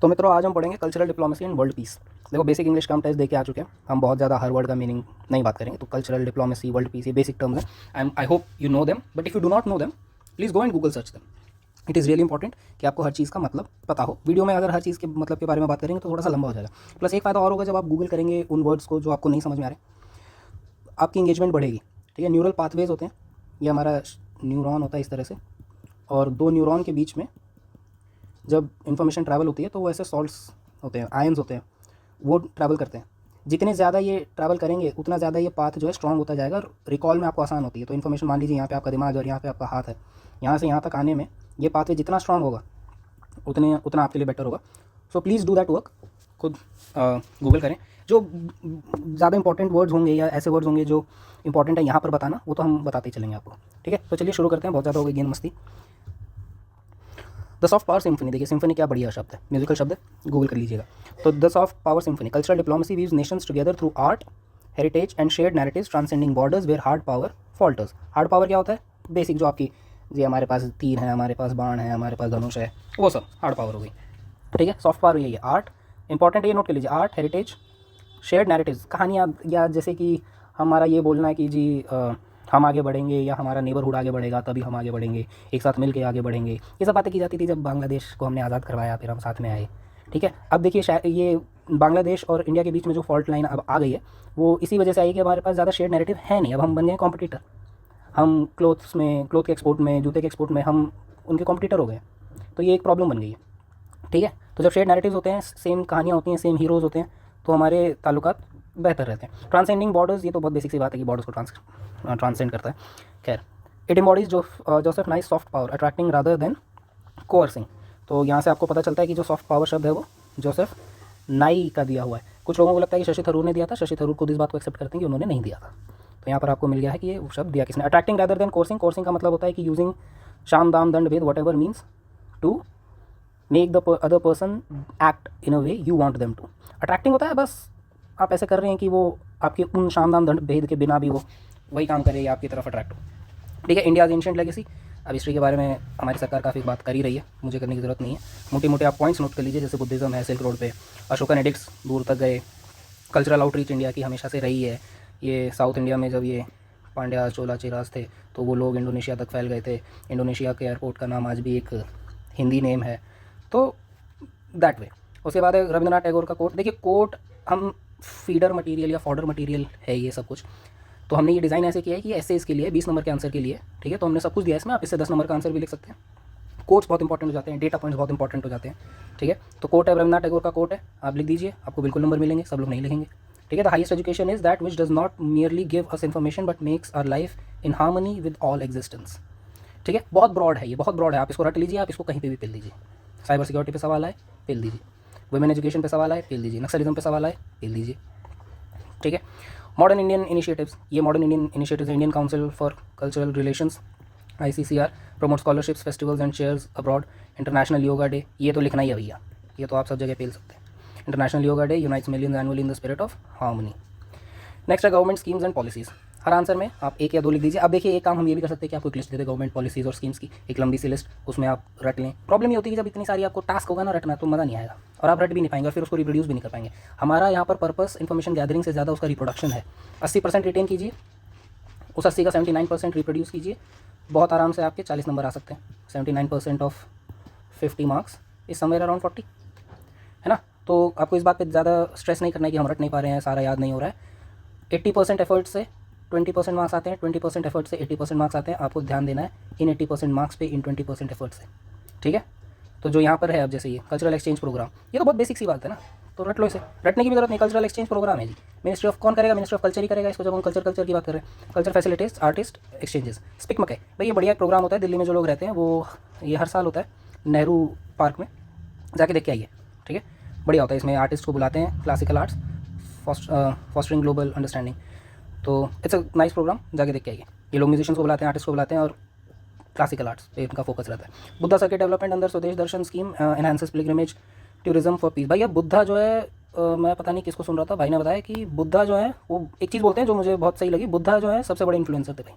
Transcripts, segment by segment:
तो मित्रों, आज हम पढ़ेंगे cultural diplomacy and world peace. देखो, बेसिक इंग्लिश का हम टेस्ट देके आ चुके हैं। हम बहुत ज़्यादा हर वर्ड का मीनिंग नहीं बात करेंगे। तो कल्चरल डिप्लोमेसी, वर्ल्ड पीस, ये बेसिक टर्म्स हैं। I hope you know them, but if you do not know them, please go and Google search them. It is really important कि आपको हर चीज़ का मतलब पता हो। वीडियो में अगर हर चीज़ के मतलब के बारे में बात करेंगे तो थोड़ा सा लंबा हो जाएगा। प्लस एक फ़ायदा और होगा, जब आप गूगल करेंगे उन वर्ड्स को जो आपको नहीं समझ में आ रहे, आपकी इंगेजमेंट बढ़ेगी। ठीक है, न्यूरल पाथवेज होते हैं, ये हमारा न्यूरॉन होता है इस तरह से, और दो न्यूरॉन के बीच में जब इन्फॉर्मेशन ट्रैवल होती है तो वो ऐसे सॉल्ट्स होते हैं, आयंस होते हैं, वो ट्रैवल करते हैं। जितने ज़्यादा ये ट्रैवल करेंगे उतना ज़्यादा ये पाथ जो है स्ट्रॉन्ग होता जाएगा और रिकॉल में आपको आसान होती है। तो इन्फॉर्मेशन, मान लीजिए यहाँ पे आपका दिमाग और यहाँ पे आपका हाथ है, यहाँ से यहाँ तक आने में ये पाथवे जितना स्ट्रॉन्ग होगा उतना आपके लिए बेटर होगा। So please do that work. खुद गूगल करें। जो ज़्यादा इंपॉर्टेंट वर्ड्स होंगे या ऐसे वर्ड्स होंगे जो इंपॉर्टेंट है यहाँ पर बताना, वो तो हम बताते ही चलेंगे आपको। ठीक है, तो चलिए शुरू करते हैं। बहुत ज़्यादा हो गई गेंद मस्ती। द सॉफ्ट पावर सिम्फनी, देखिए सिम्फनी क्या बढ़िया शब्द है, म्यूजिकल शब्द है, गूगल कर लीजिएगा। तो the soft power symphony, cultural diplomacy weaves nations together through art, heritage and shared narratives transcending borders where hard power falters. Hard power क्या होता है? बेसिक जो आपकी, जी हमारे पास तीर है, हमारे पास बाण है, हमारे पास धनुष है, वो सब हार्ड पावर हो गई। ठीक है, सॉफ्ट पावर यही है। आर्ट इंपॉर्टेंट है, ये नोट कर लीजिए। आर्ट, हेरिटेज, शेयर्ड नैरेटिव्स, कहानियाँ, या जैसे कि हमारा ये बोलना है कि जी हम आगे बढ़ेंगे या हमारा नेबरहुड आगे बढ़ेगा तभी हम आगे बढ़ेंगे, एक साथ मिल के आगे बढ़ेंगे, ये सब बातें की जाती थी जब बांग्लादेश को हमने आज़ाद करवाया, फिर हम साथ में आए। ठीक है, अब देखिए शायद ये बांग्लादेश और इंडिया के बीच में जो फॉल्ट लाइन अब आ गई है वो इसी वजह से आई कि हमारे पास ज़्यादा शेयर्ड नैरेटिव है नहीं। अब हम बन गए कॉम्पिटिटर। हम क्लोथ के एक्सपोर्ट में, जूते के एक्सपोर्ट में हम उनके कॉम्पिटिटर हो गए। तो ये एक प्रॉब्लम बन गई है। ठीक है, तो जब शेयर्ड नैरेटिव्स होते हैं, सेम कहानियाँ होती हैं, सेम हीरोज़ होते हैं, तो हमारे ताल्लुकात बेहतर रहते हैं। ट्रांसेंडिंग बॉर्डर्स, ये तो बहुत बेसिक सी बात है कि बॉर्डर्स को ट्रांसेंड करता है। खैर, it embodies Joseph nice soft power attracting rather than कोअर्सिंग। तो यहाँ से आपको पता चलता है कि जो सॉफ्ट पावर शब्द है वो जोसेफ नाई का दिया हुआ है। कुछ लोगों को लगता है कि शशि थरूर ने दिया था। शशि थरूर खुद इस बात को एक्सेप्ट करते हैं कि उन्होंने नहीं दिया था। तो यहाँ पर आपको मिल गया है कि ये शब्द दिया किसने। अट्रैक्टिंग रादर देन कोर्सिंग, कोर्सिंग का मतलब होता है कि यूजिंग शाम दाम दंड भेद whatever means to make the other person act in a way you want them to. Attracting होता है बस आप ऐसे कर रहे हैं कि वो आपके उन शानदार दंड भेद के बिना भी वो वही काम करे या आपकी तरफ अट्रैक्ट हो। ठीक है, इंडियाज़ एंशिएंट लेगेसी। अब हिस्ट्री के बारे में हमारी सरकार काफ़ी बात कर ही रही है, मुझे करने की ज़रूरत नहीं है। मोटे मोटे आप पॉइंट्स नोट कर लीजिए, जैसे बुद्धिज़्म है, सिल्क रोड पे अशोकन एडिक्ट्स दूर तक गए। कल्चरल आउटरीच इंडिया की हमेशा से रही है। ये साउथ इंडिया में जब ये पांड्या चोला चिराज थे तो वो लोग इंडोनेशिया तक फैल गए थे। इंडोनेशिया के एयरपोर्ट का नाम आज भी एक हिंदी नेम है। तो दैट वे। उसके बाद है रविंद्रनाथ टैगोर का कोट। देखिए, कोट हम फीडर मटेरियल या फॉर्डर मटेरियल है ये सब कुछ, तो हमने ये डिज़ाइन ऐसे किया है कि ऐसे इसके लिए 20 नंबर के आंसर के लिए। ठीक है, तो हमने सब कुछ दिया है इसमें, आप इससे 10 नंबर का आंसर भी लिख सकते हैं। कोट्स बहुत इंपॉर्टेंट हो जाते हैं, डेटा पॉइंट्स बहुत इंपॉर्टेंट हो जाते हैं। ठीक है, तो कोट है रविंद्रनाथ टैगोर का कोट है, आप लिख दीजिए, आपको बिल्कुल नंबर मिलेंगे। सब लोग नहीं लिखेंगे। ठीक है, the highest education is that which does not merely give us information but makes our life in harmony with all existence. ठीक है, बहुत ब्रॉड है, ये बहुत ब्रॉड है, आप इसको रट लीजिए, आप इसको कहीं पर भी पेल दीजिए। साइबर सिक्योरिटी पे सवाल आए, पेल दीजिए। वुमेन एजुकेशन पे सवाल आए, पेल दीजिए। नक्सलिज्म पे सवाल आए, पेल दीजिए। ठीक है, मॉडर्न इंडियन इनिशिएटिव्स, ये modern Indian initiatives, Indian council for cultural relations ICCR promote scholarships, festivals and shares abroad. International yoga day, ये तो लिखना ही है भैया, ये तो आप सब जगह पेल सकते हैं। International yoga day unites millions annually in the spirit of harmony. Next है गवर्नमेंट स्कीम्स एंड पॉलिसीज़। हर आंसर में आप एक या दो लिख दीजिए। अब देखिए, एक काम हम ये भी कर सकते हैं कि आपको एक लिस्ट दे दे गवर्नमेंट पॉलिसीज़ और स्कीम्स की, एक लंबी सी लिस्ट, उसमें आप रट लें। प्रॉब्लम ये होती है कि जब इतनी सारी आपको टास्क होगा ना रटना, तो मज़ा नहीं आएगा और आप रट भी नहीं पाएंगे और फिर उसको रिप्रोड्यूस भी नहीं कर पाएंगे। हमारा यहाँ पर पर्पस इन्फॉर्मेशन गैदरिंग से ज़्यादा उसका रिप्रोडक्शन है। 80% रिटेन कीजिए, उस 80 का 79% रिप्रोड्यूस कीजिए, बहुत आराम से आपके 40 नंबर आ सकते हैं। 79% of 50 marks is somewhere around 40, है ना। तो आपको इस बात पे ज़्यादा स्ट्रेस नहीं करना है कि हम रट नहीं पा रहे हैं, सारा याद नहीं हो रहा है। 80% एफर्ट से 20% मार्क्स आते हैं, 20% एफर्ट से 80% मार्क्स आते हैं। आपको ध्यान देना है इन 80% मार्क्स पे, इन 20% एफर्ट से। ठीक है, तो जो यहाँ पर है अब जैसे ये कल्चरल एक्सचेंज प्रोग्राम, ये तो बहुत बेसिक सी बात है ना, तो रट लो इसे, रटने की भी जरूरत नहीं। कल्चरल एक्सचेंज प्रोग्राम है जी, मिनिस्ट्री ऑफ कौन करेगा? मिनिस्ट्री ऑफ कल्चर ही करेगा इसको, जब हम कल्चर की बात कर रहे हैं। Culture facilities artist exchanges, SPIC MACAY, भाई ये बढ़िया प्रोग्राम होता है। दिल्ली में जो लोग रहते हैं वो, ये हर साल होता है नेहरू पार्क में, जाके देख के आइए। ठीक है, बढ़िया होता है। इसमें आर्टिस्ट को बुलाते हैं, classical arts fostering global understanding. तो इट्स अ नाइस प्रोग्राम, जाके देख के आइए। ये लोग म्यूजिशियंस को बुलाते हैं, आर्टिस्ट को बुलाते हैं और क्लासिकल आर्ट्स पे इनका फोकस रहता है। बुद्धा सर्किट डेवलपमेंट अंदर Swadesh Darshan scheme enhances pilgrimage tourism for peace. भाई अब बुद्धा जो है, मैं पता नहीं किसको सुन रहा था, भाई ने बताया कि बुद्धा जो है वो एक चीज़ बोलते हैं जो मुझे बहुत सही लगी, बुद्धा जो है सबसे बड़े इन्फ्लुएंसर थे भाई।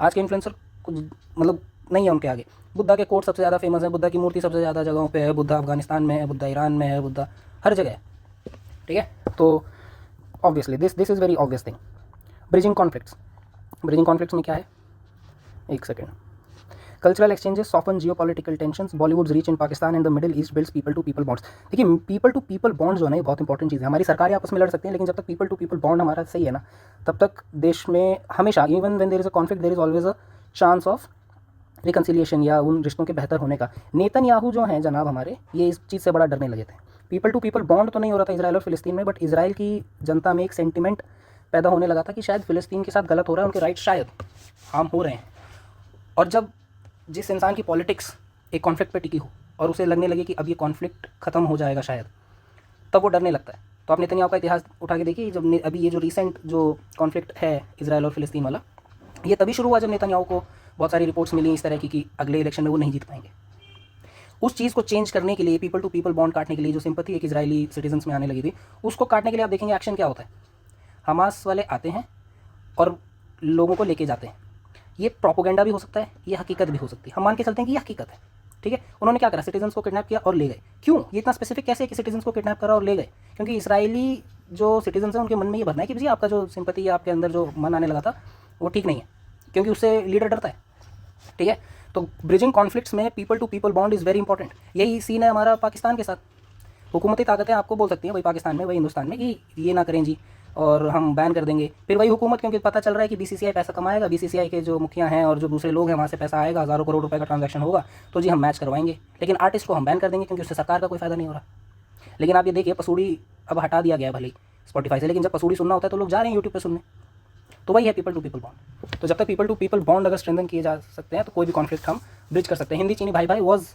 आज के इन्फ्लुएंसर कुछ मतलब नहीं है उनके आगे। बुद्धा के कोट सबसे ज़्यादा फेमस है, बुद्धा की मूर्ति सबसे ज़्यादा जगहों पे है, बुद्धा अफगानिस्तान में है, बुद्धा ईरान में है, बुद्धा हर जगह है, ठीक है। तो obviously this is very obvious thing. Bridging conflicts में क्या है, एक second. Cultural exchanges soften geopolitical tensions, Bollywood's reach in Pakistan and the middle east builds people to people bonds. देखिए पीपल टू पीपल बॉन्ड्स जो है ना, ये बहुत इंपॉर्टेंट चीज़ है। हमारी सरकारें आपस में लड़ सकती हैं, लेकिन जब तक पीपल टू पीपल बॉन्ड हमारा सही है ना, तब तक देश में हमेशा, even when there is a conflict, there is always a chance of reconciliation या उन रिश्तों के बेहतर होने का। नेतन्याहू जो हैं जनाब हमारे, ये इस चीज़ से बड़ा डरने लगे थे। पीपल टू पीपल बॉन्ड तो नहीं हो रहा था इसराइल और फिलिस्तीन में, बट इसराइल की जनता में एक सेंटिमेंट पैदा होने लगा था कि शायद फिलिस्तीन के साथ गलत हो रहा है, उनके राइट शायद हार्म हो रहे हैं। और जब जिस इंसान की पॉलिटिक्स एक कॉन्फ्लिक्ट पे टिकी हो और उसे लगने लगे कि अब ये कॉन्फ्लिक्ट ख़त्म हो जाएगा शायद, तब वो डरने लगता है। तो आप नेतन्याहू का इतिहास उठा के देखिए, जब अभी ये जो रिसेंट जो कॉन्फ्लिक्ट है इसराइल और फिलिस्तीन वाला, ये तभी शुरू हुआ जब नेतन्याहू को बहुत सारी रिपोर्ट्स मिली इस तरह की कि अगले इलेक्शन में वो नहीं जीत पाएंगे। उस चीज़ को चेंज करने के लिए, पीपल टू पीपल बॉन्ड काटने के लिए, जो सिंपैथी एक इजरायली सिटीजन्स में आने लगी थी, उसको काटने के लिए आप देखेंगे एक्शन क्या होता है। हमास वाले आते हैं और लोगों को लेके जाते हैं। ये प्रोपोगेंडा भी हो सकता है, ये हकीकत भी हो सकती है। हम मान के चलते हैं कि ये हकीकत है, ठीक है। उन्होंने क्या करा, सिटीजन्स को किडनैप किया और ले गए। क्यों, ये इतना स्पेसिफिक कैसे है कि सिटीजन्स को किडनैप करा और ले गए? क्योंकि इसराइली जो सिटीजन्स हैं उनके मन में ये भरना है कि भैया आपका जो सिंपैथी आपके अंदर जो मन आने लगा था वो ठीक नहीं है, क्योंकि उससे लीडर डरता है, ठीक है। तो ब्रिजिंग कॉन्फ्लिक्ट्स में people to people bond is very important. यही सीन है हमारा पाकिस्तान के साथ। हुकूमती ताकतें आपको बोल सकती हैं वही पाकिस्तान में, वही हिंदुस्तान में, कि ये ना करें जी और हम बैन कर देंगे। फिर वही हुकूमत, क्योंकि पता चल रहा है कि बीसीसीआई पैसा कमाएगा, बीसीसीआई के जो मुखिया हैं और जो दूसरे लोग हैं वहाँ से पैसा आएगा, हज़ारों करोड़ रुपए का ट्रांजैक्शन होगा, तो जी हम मैच करवाएंगे। लेकिन आर्टिस्ट को हम बैन कर देंगे क्योंकि उससे सरकार का कोई फ़ायदा नहीं हो रहा। लेकिन आप ये देखिए, पसूड़ी अब हटा दिया गया है भले ही स्पॉटिफाई से, लेकिन जब पसूड़ी सुनना होता है तो लोग जा रहे हैं यूट्यूब पर सुनने। तो वही है पीपल टू पीपल बॉन्ड। तो जब तक पीपल टू पीपल बॉन्ड अगर स्ट्रेंथन किए जा सकते हैं तो कोई भी कॉन्फ्लिक्ट हम ब्रिज कर सकते हैं। हिंदी चीनी भाई भाई was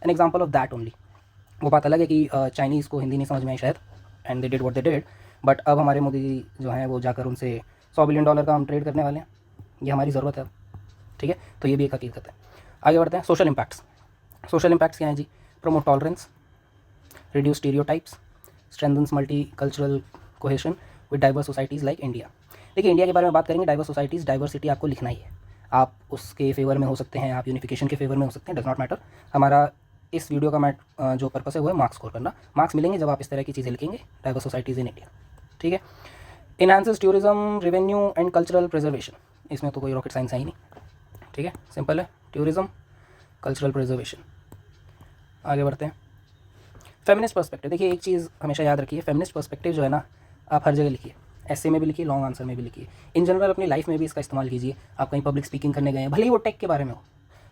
an example of that only. वो बात अलग है कि चाइनीज़ को हिंदी नहीं समझ में आई शायद, and they did what they did, but अब हमारे मोदी जी जो हैं वो जाकर उनसे $100 बिलियन का हम ट्रेड करने वाले हैं। ये हमारी ज़रूरत है अब, ठीक है। तो ये भी एक हकीकत है। आगे बढ़ते हैं। सोशल इम्पैक्ट्स क्या हैं जी? Promote tolerance, reduce stereotypes, strengthens multi cultural cohesion with diverse societies like India. देखिए इंडिया के बारे में बात करेंगे, डाइवर्स सोसाइटीज़, डाइवर्सिटी आपको लिखना ही है। आप उसके फेवर में हो सकते हैं, आप यूनिफिकेशन के फेवर में हो सकते हैं, डज नॉट मैटर। हमारा इस वीडियो का जो पर्पस है वो है मार्क्स स्कोर करना। मार्क्स मिलेंगे जब आप इस तरह की चीज़ें लिखेंगे, डाइवर्स सोसाइटीज़ इन इंडिया, ठीक है। Enhances tourism, revenue and cultural preservation. इसमें तो कोई रॉकेट साइंस है ही नहीं, ठीक है, सिंपल है, टूरिज्म, कल्चरल प्रिजर्वेशन। आगे बढ़ते हैं। Feminist perspective. देखिए एक चीज़ हमेशा याद रखिए, फेमिनिस्ट पर्सपेक्टिव जो है ना, आप हर जगह लिखिए, ऐसे में भी लिखिए, लॉन्ग आंसर में भी लिखिए, इन जनरल अपनी लाइफ में भी इसका इस्तेमाल कीजिए। आप कहीं पब्लिक स्पीकिंग करने गए हैं, भले ही वो टेक के बारे में हो।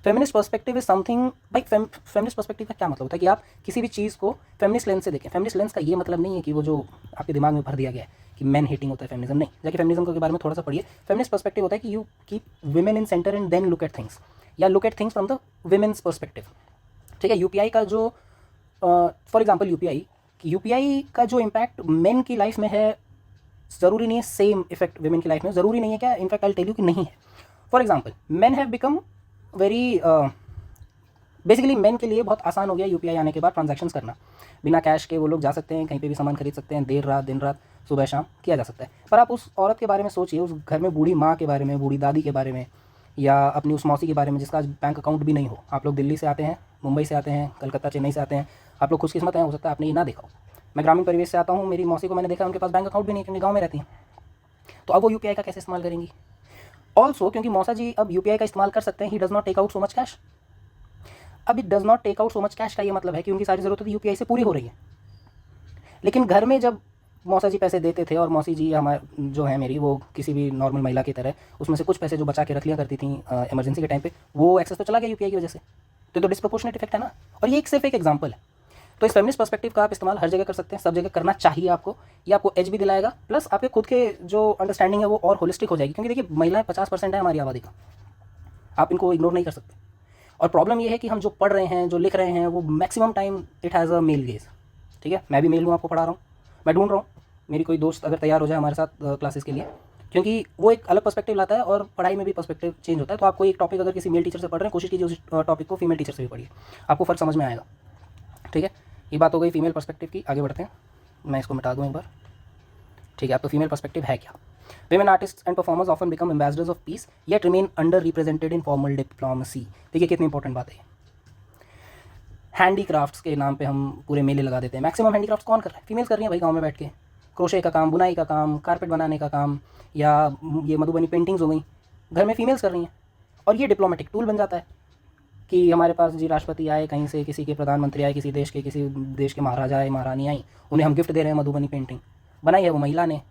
फेमिनिस्ट पर्सपेक्टिव इज समथिंग, भाई फेमिनिस्ट पर्सपेक्टिव का क्या मतलब होता है कि आप किसी भी चीज़ को फेमिनिस्ट लेंस से देखें। फेमिनिस्ट लेंस का ये मतलब नहीं है कि वो जो आपके दिमाग में भर दिया गया है कि मैन हेटिंग होता है फेमिनिज्म, नहीं। जाके फेमिनिज्म के बारे में थोड़ा सा पढ़िए। फेमिनिस्ट पर्सपेक्टिव होता है कि you keep women in centre and then look at things, या look at things from the women's perspective, ठीक है। यूपीआई का जो फॉर एग्जाम्पल यूपीआई का जो इम्पैक्ट मेन की लाइफ में है, ज़रूरी नहीं है सेम इफेक्ट विमेन की लाइफ में, ज़रूरी नहीं है क्या, इनफैक्ट आई टेल यू कि नहीं है। For example men have become very basically main के लिए बहुत आसान हो गया यूपीआई आने के बाद ट्रांजैक्शंस करना। बिना कैश के वो लोग जा सकते हैं, कहीं पे भी सामान खरीद सकते हैं, देर रात दिन रात सुबह शाम किया जा सकता है। पर आप उस औरत के बारे में सोचिए, उस घर में बूढ़ी माँ के बारे में, बूढ़ी दादी के बारे में, या अपनी उस मौसी के बारे में जिसका आज बैंक अकाउंट भी नहीं हो। आप लोग दिल्ली से आते हैं, मुंबई से आते हैं, कलकत्ता चेन्नई से आते हैं, आप लोग खुशकिस्मत हैं, हो सकता है आपने ये ना देखा हो। मैं ग्रामीण परिवेश से आता हूँ, मेरी मौसी को मैंने देखा उनके पास बैंक अकाउंट भी नहीं, क्योंकि गाँव में रहती हैं। तो अब वो यूपीआई का कैसे इस्तेमाल करेंगी? ऑल्सो क्योंकि मौसा जी अब यूपीआई का इस्तेमाल कर सकते हैं, he does not take out so much cash. अब it does not take out so much cash का ये मतलब है कि उनकी सारी ज़रूरतें यूपीआई से पूरी हो रही है। लेकिन घर में जब मौसा जी पैसे देते थे, और मौसी जी हमारे जो है मेरी, वो किसी भी नॉर्मल महिला की तरह उसमें से कुछ पैसे जो बचा के रख लिया करती थी इमरजेंसी के टाइम पे, वो एक्सेस तो चला गया यूपीआई की वजह से। तो डिस्प्रोपोर्शनेट इफेक्ट है ना। और ये एक सिर्फ एक एग्जांपल है। तो इस फेमिनिस्ट पर्सपेक्टिव का आप इस्तेमाल हर जगह कर सकते हैं, सब जगह करना चाहिए आपको। ये आपको एज भी दिलाएगा, प्लस आपके खुद के जो अंडरस्टैंडिंग है वो और होलिस्टिक हो जाएगी। क्योंकि देखिए महिलाएं 50% है हमारी आबादी का, आप इनको इग्नोर नहीं कर सकते। और प्रॉब्लम ये है कि हम जो पढ़ रहे हैं, जो लिख रहे हैं, वो maximum time it has a male gaze, ठीक है। मैं भी मेल हूँ, आपको पढ़ा रहा हूँ, मैं ढूंढ रहा हूँ मेरी कोई दोस्त अगर तैयार हो जाए हमारे साथ क्लासेस के लिए, क्योंकि वो एक अलग पर्सपेक्टिव लाता है और पढ़ाई में भी पर्सपेक्टिव चेंज होता है। तो आपको एक टॉपिक अगर किसी मेल टीचर से पढ़ रहे हैं, कोशिश कीजिए उस टॉपिक को फीमेल टीचर से भी पढ़िए, आपको फ़र्क समझ में आएगा, ठीक है। ये बात हो गई फीमेल पर्सपेक्टिव की। आगे बढ़ते हैं, मैं इसको मिटा दूँ एक बार, ठीक है। आपको फीमेल पर्सपेक्टिव है क्या? Women artists and performers often become ambassadors of peace yet remain underrepresented in formal diplomacy. देखिए कितनी इंपॉर्टेंट बात है। हैंडीक्राफ्ट्स के नाम पे हम पूरे मेले लगा देते हैं। मैक्सिमम हैंडीक्राफ्ट्स कौन कर रहा है? फीमेल्स कर रही हैं भाई, गांव में बैठ के क्रोशे का काम, बुनाई का काम, कारपेट बनाने का काम, या ये मधुबनी पेंटिंग्स हो गई, घर में फीमेल्स कर रही हैं। और ये डिप्लोमेटिक टूल बन जाता है कि हमारे पास जी राष्ट्रपति आए कहीं से, किसी के प्रधानमंत्री आए, किसी देश के महाराजा आए, महारानी आई, उन्हें हम गिफ्ट दे रहे हैं मधुबनी पेंटिंग, बनाई है वो महिला ने।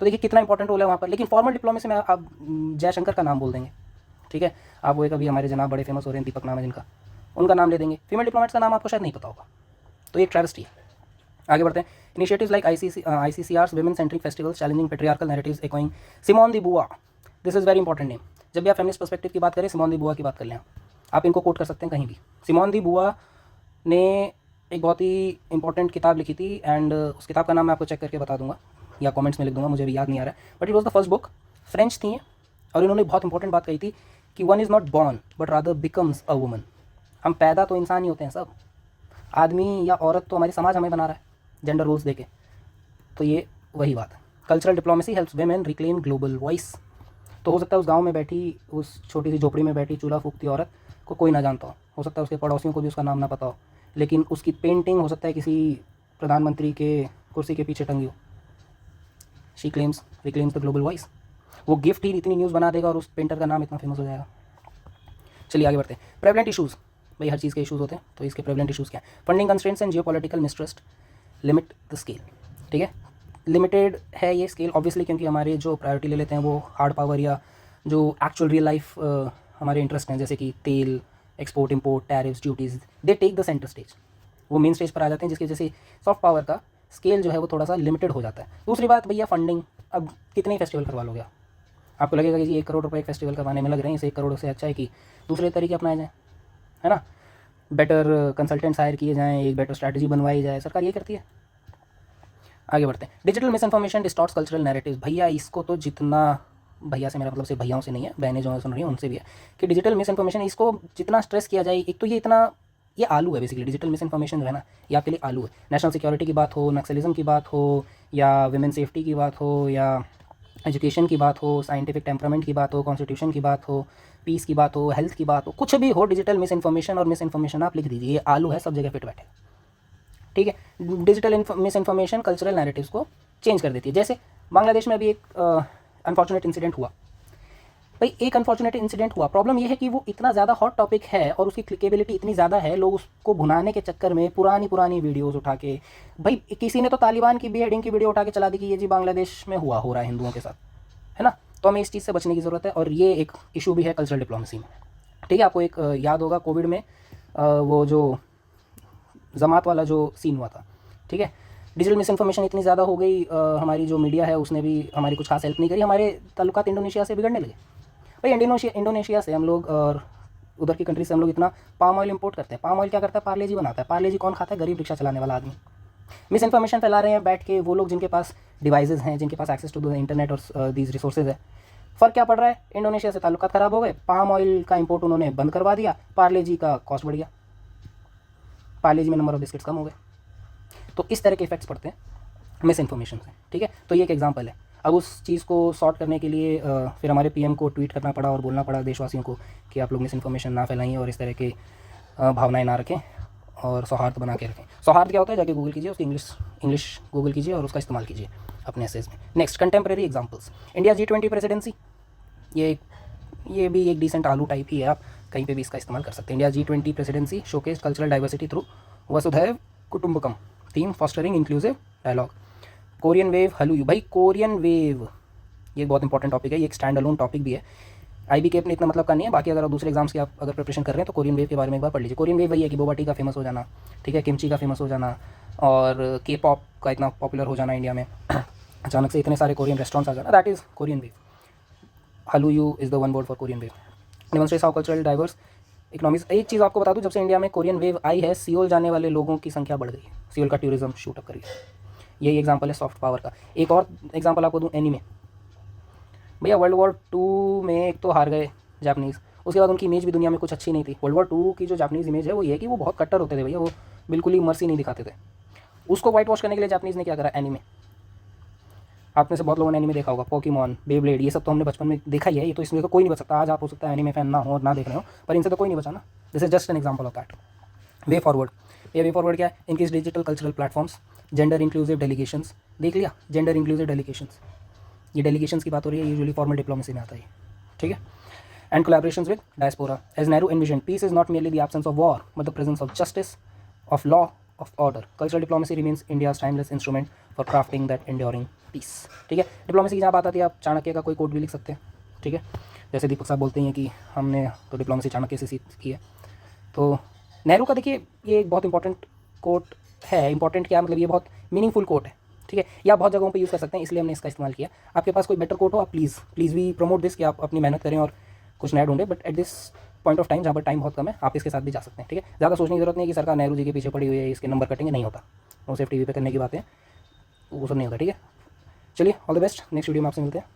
तो देखिए कितना इंपॉर्टेंट रोल है वहाँ पर। लेकिन फॉर्मल डिप्लोमेसी में आप जयशंकर का नाम बोल देंगे, ठीक है, आप वो कभी हमारे जनाब बड़े फेमस हो रहे हैं, दीपक नाम है जिनका, उनका नाम ले देंगे। फीमेल डिप्लोमेट्स का नाम आपको शायद नहीं पता होगा। तो ये एक ट्रेविस्टी है। आगे बढ़ते हैं। Initiatives like ICCR's Women Centric Festivals Challenging Patriarchal Narratives Echoing Simone de Beauvoir. This is very important name. जब भी आप फेमिनिस्ट पर्सपेक्टिव की बात करें, सिमोन दी बुआ की बात कर लें, आप इनको कोट कर सकते हैं कहीं भी। सिमोन दी बुआ ने एक बहुत ही इंपॉर्टेंट किताब लिखी थी, एंड उस किताब का नाम मैं आपको चेक करके बता दूंगा या कमेंट्स में लिख दूंगा, मुझे भी याद नहीं आ रहा है, but it was the first book. French थी और इन्होंने बहुत इंपॉर्टेंट बात कही थी कि one is not born but rather becomes a woman. हम पैदा तो इंसान ही होते हैं सब, आदमी या औरत तो हमारी समाज हमें बना रहा है जेंडर रोल्स देके। तो ये वही बात है। Cultural diplomacy helps women reclaim global voice. तो हो सकता है उस गांव में बैठी, उस छोटी सी झोपड़ी में बैठी चूल्हा फूकती औरत को कोई ना जानता हो सकता है उसके पड़ोसियों को भी उसका नाम ना पता हो, लेकिन उसकी पेंटिंग हो सकता है किसी प्रधानमंत्री के कुर्सी के पीछे टंगी हो। She reclaims the global voice. वो गिफ्ट ही इतनी न्यूज़ बना देगा और उस पेंटर का नाम इतना फेमस हो जाएगा। चलिए आगे बढ़ते हैं। प्रेवलेंट इशूज़, भाई हर चीज़ के इशूज़ होते हैं, तो इसके प्रेवलेंट इशूज़ क्या है? Funding constraints and geopolitical mistrust limit the scale. ठीक है, लिमिटेड है ये स्केल ऑब्वियसली, क्योंकि हमारे जो प्रायोरिटी ले लेते हैं वो हार्ड पावर या जो एक्चुअल रियल लाइफ हमारे इंटरेस्ट हैं, जैसे कि तेल, export import, tariffs, duties, they take the centre stage, वो मेन स्टेज पर आ जाते हैं, जिसकी वजह से सॉफ्ट पावर का स्केल जो है वो थोड़ा सा लिमिटेड हो जाता है। दूसरी बात भैया फंडिंग, अब कितने फेस्टिवल करवा लोगे आपको लगेगा कि जी 1 करोड़ रुपए एक फेस्टिवल करवाने में लग रहे हैं, इसे 1 करोड़ से अच्छा है कि दूसरे तरीके अपनाए जाएँ, है ना, बेटर कंसल्टेंट्स हायर किए जाएँ, एक बेटर स्ट्रैटेजी बनवाई जाए, सरकार ये करती है। आगे बढ़ते हैं। Digital miss information distorts cultural narratives. भैया इसको तो जितना, भैया से मेरा मतलब सिर्फ भैयाओं से नहीं है, बहनें जो सुन रही हैं उनसे भी है कि डिजिटल मिस इन्फॉर्मेशन, इसको जितना स्ट्रेस किया जाए, एक तो ये इतना, ये आलू है बेसिकली। डिजिटल मिस इन्फॉर्मेशन जो है ना, ये आपके लिए आलू है। नेशनल सिक्योरिटी की बात हो, नक्सलिज्म की बात हो, या वुमेन सेफ्टी की बात हो, या एजुकेशन की बात हो, साइंटिफिक टेम्परामेंट की बात हो, कॉन्स्टिट्यूशन की बात हो, पीस की बात हो, हेल्थ की बात हो, कुछ भी हो, डिजिटल मिस इन्फॉर्मेशन और मिस इन्फॉर्मेशन आप लिख दीजिए, ये आलू है, सब जगह फिट बैठे। ठीक है, digital miss information cultural narratives को चेंज कर देती है। जैसे बांग्लादेश में अभी एक अनफॉर्चुनेट इंसिडेंट हुआ। भाई एक अनफॉर्चुनेट इंसिडेंट हुआ, प्रॉब्लम यह है कि वो इतना ज़्यादा हॉट टॉपिक है और उसकी क्लिकेबिलिटी इतनी ज़्यादा है, लोग उसको भुनाने के चक्कर में पुरानी वीडियोस उठा के, भाई किसी ने तो तालिबान की बेहेडिंग की वीडियो उठा के चला दी कि ये जी बांग्लादेश में हो रहा है हिंदुओं के साथ, है ना। तो हमें इस चीज़ से बचने की ज़रूरत है, और ये एक इशू भी है कल्चरल डिप्लोमेसी में। ठीक है, आपको एक याद होगा कोविड में वो जो जमात वाला जो सीन हुआ था, ठीक है, डिजिटल मिस इन्फॉर्मेशन इतनी ज़्यादा हो गई, हमारी जो मीडिया है उसने भी हमारी कुछ खास हेल्प नहीं करी, हमारे ताल्लुकात इंडोनेशिया से बिगड़ने लगे। भाई इंडोनेशिया से हम लोग और उधर की कंट्री से हम लोग इतना पाम ऑयल इंपोर्ट करते हैं। पाम ऑयल क्या करता है? पार्ले जी बनाता है। पार्ले जी कौन खाता है? गरीब रिक्शा चलाने वाला आदमी। मिस इन्फॉर्मेशन फैला रहे हैं बैठ के वो लोग जिनके पास डिवाइसेज हैं, जिनके पास एक्सेस टू द इंटरनेट और दीज रिसोर्सेज है। फ़र्क क्या पड़ रहा है? इंडोनेशिया से ताल्लुकात ख़राब हो गए, पाम ऑयल का इंपोर्ट उन्होंने बंद करवा दिया, पार्ले जी का कॉस्ट बढ़ गया, पार्ले जी में नंबर ऑफ बिस्किट्स कम हो गए। तो इस तरह के इफेक्ट्स पड़ते हैं मिस इन्फॉर्मेशन से। ठीक है, तो ये एक एग्जांपल है। अब उस चीज़ को सॉर्ट करने के लिए फिर हमारे पीएम को ट्वीट करना पड़ा और बोलना पड़ा देशवासियों को कि आप लोग मिस इन्फॉर्मेशन ना फैलाएं और इस तरह के भावनाएं ना रखें और सौहार्द बना के रखें। सौहार्द क्या होता है? जाके गूगल कीजिए, उसकी इंग्लिश गूगल कीजिए और उसका इस्तेमाल कीजिए अपने एसेज में। Next, contemporary examples. India G20 presidency, ये भी एक डिसेंट आलू टाइप ही है, आप कहीं पे भी इसका इस्तेमाल कर सकते हैं। India G20 presidency showcase cultural diversity through Vasudhaiva Kutumbakam, theme fostering inclusive dialogue. Korean wave hallyu, भाई कोरियन वेव ये बहुत इंपॉर्टेंट टॉपिक है, ये एक स्टैंड अलोन टॉपिक भी है। IB के अपने इतना मतलब का नहीं है, बाकी अगर दूसरे एग्जाम्स की आप अगर प्रिपरेशन कर रहे हैं तो कोरियन वेव के बारे में एक बार पढ़ लीजिए। कोरियन वेव वही है कि बोबा टी का फेमस हो जाना, ठीक है, किमची का फेमस हो जाना और K-pop का इतना पॉपुलर हो जाना इंडिया में, अचानक से इतने सारे कोरियन रेस्टोरेंट्स आ जाना, that is Korean wave. Hello is the one word for Korean wave. Demonstrates how cultural diverse economies. एक चीज़ आपको बता दूं, जब से इंडिया में कोरियन वेव आई है, सियोल जाने वाले लोगों की संख्या बढ़ गई है, सियोल का टूरिज्म शूट अप कर गया। यही एग्जांपल है सॉफ्ट पावर का। एक और एग्जांपल आपको दूं, एनीमे। भैया World War II में एक तो हार गए जापानीज़, उसके बाद उनकी इमेज भी दुनिया में कुछ अच्छी नहीं थी। World War II की जो जापानीज़ इमेज है वो ये है कि वो बहुत कट्टर होते थे भैया, वो बिल्कुल ही मर्सी नहीं दिखाते थे। उसको वाइट वॉश करने के लिए जापानीज़ ने क्या करा? एनीमे। आप में से बहुत लोगों ने एनीमे देखा होगा, पोकेमॉन, बेब्लेड, ये सब तो हमने बचपन में देखा ही है। ये तो इसमें तो कोई नहीं बच सकता। आज आप हो सकता है एनीमे फैन ना हो और ना देख रहे हो, पर इनसे तो कोई नहीं बचा ना। This is just an example of that. Way forward, ये वे फॉरवर्ड क्या है? Increase digital cultural platforms, gender inclusive delegations. देख लिया, जेंडर इंक्लूसिव डेलीगेशंस, ये डेलीगेशंस की बात हो रही है, यूजुअली फॉर्मल डिप्लोमेसी में आता है, ठीक है। And collaborations with diaspora, as Nehru envision, peace is not merely the absence of war but the presence of justice, of law, of order. Cultural diplomacy remains India's timeless instrument for crafting that enduring peace. ठीक है, diplomacy की जहाँ बात आती है, आप चाणक्य का कोई कोट भी लिख सकते हैं, ठीक है। जैसे दीपक साहब बोलते हैं कि हमने तो डिप्लोमेसी चाणक्य से सीख की है, तो नेहरू का देखिए ये एक बहुत इंपॉर्टेंट कोट है। इंपॉर्टेंट क्या मतलब, ये बहुत मीनिंगफुल कोट है, ठीक है। ये आप बहुत जगहों पे यूज़ कर सकते हैं, इसलिए हमने इसका इस्तेमाल किया। आपके पास कोई बेटर कोट हो, आप प्लीज़ भी प्रमोट दिस, कि आप अपनी मेहनत करें और कुछ नया ढूंढें। But at this point of time, जहाँ पर टाइम बहुत कम है, आप इसके साथ भी जा सकते हैं, ठीक है। ज़्यादा सोचने की जरूरत नहीं है कि सरकार नेहरू जी के पीछे पड़ी हुई है, इसके नंबर कटेंगे, नहीं होता। वो सिर्फ टीवी पे करने की बातें, वो सब नहीं होता, ठीक है। चलिए, all the best, next video में आपसे मिलते हैं।